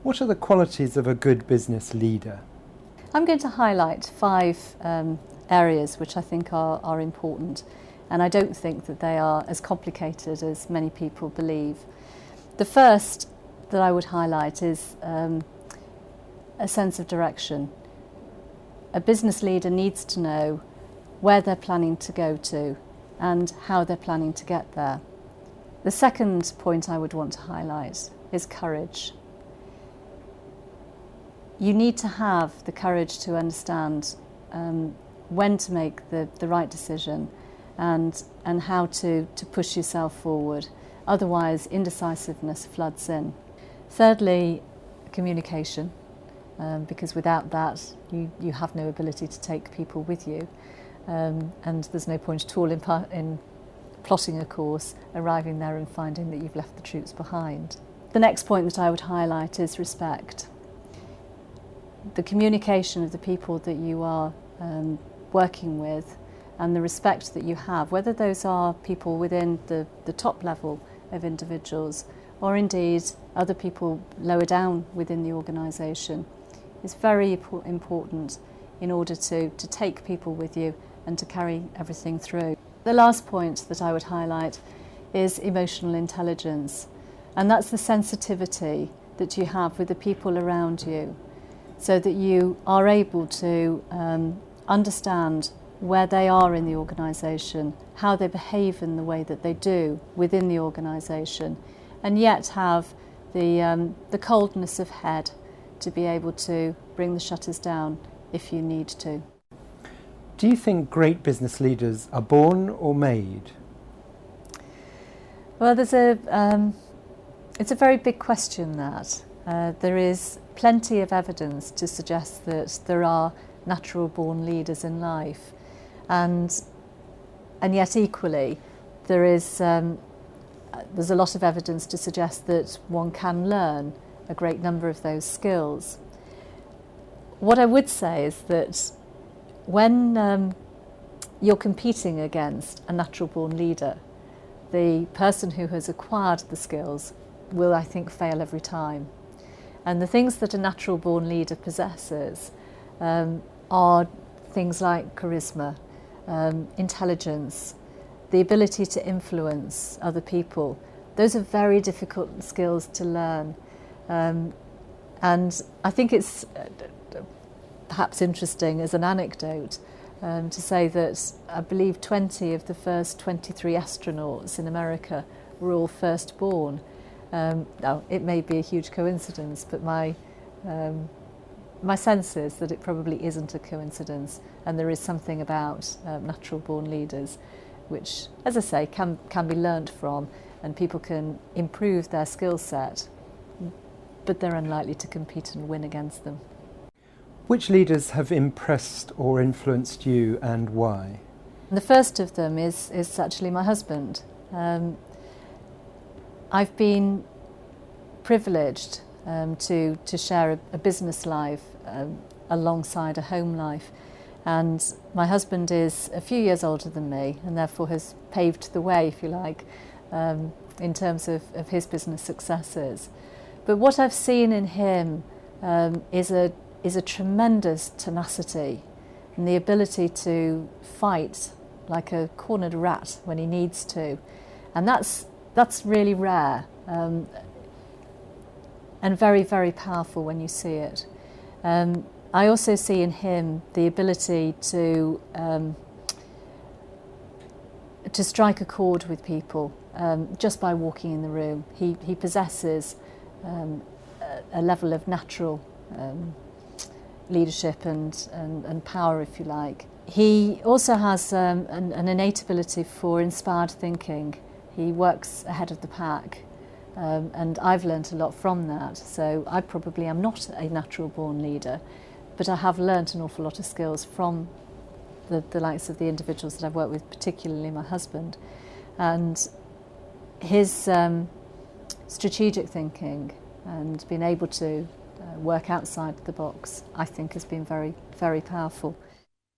What are the qualities of a good business leader? I'm going to highlight 5 areas which I think are important, and I don't think that they are as complicated as many people believe. The first that I would highlight is a sense of direction. A business leader needs to know where they're planning to go to and how they're planning to get there. The second point I would want to highlight is courage. You need to have the courage to understand when to make the right decision and how to push yourself forward. Otherwise, indecisiveness floods in. Thirdly, communication, because without that, you have no ability to take people with you. And there's no point at all in plotting a course, arriving there and finding that you've left the troops behind. The next point that I would highlight is respect. The communication of the people that you are working with and the respect that you have, whether those are people within the top level of individuals or indeed other people lower down within the organisation, is very important in order to take people with you and to carry everything through. The last point that I would highlight is emotional intelligence, and that's the sensitivity that you have with the people around you, so that you are able to understand where they are in the organisation, how they behave in the way that they do within the organisation, and yet have the coldness of head to be able to bring the shutters down if you need to. Do you think great business leaders are born or made? Well, it's a very big question, that. There is plenty of evidence to suggest that there are natural born leaders in life, and yet equally there's a lot of evidence to suggest that one can learn a great number of those skills. What I would say is that when you're competing against a natural born leader, the person who has acquired the skills will, I think, fail every time. And the things that a natural born leader possesses are things like charisma, intelligence, the ability to influence other people. Those are very difficult skills to learn. And I think it's perhaps interesting as an anecdote to say that I believe 20 of the first 23 astronauts in America were all firstborn. Now, it may be a huge coincidence, but my sense is that it probably isn't a coincidence, and there is something about natural born leaders which, as I say, can be learnt from, and people can improve their skill set, but they're unlikely to compete and win against them. Which leaders have impressed or influenced you, and why? The first of them is actually my husband. I've been privileged to share a business life alongside a home life, and my husband is a few years older than me and therefore has paved the way, if you like, in terms of his business successes. But what I've seen in him is a tremendous tenacity and the ability to fight like a cornered rat when he needs to, and that's really rare and very, very powerful when you see it. I also see in him the ability to strike a chord with people just by walking in the room. He possesses a level of natural leadership and power, if you like. He also has an innate ability for inspired thinking. He works ahead of the pack, and I've learnt a lot from that. So I probably am not a natural born leader, but I have learnt an awful lot of skills from the likes of the individuals that I've worked with, particularly my husband. And his strategic thinking and being able to work outside the box, I think, has been very, very powerful.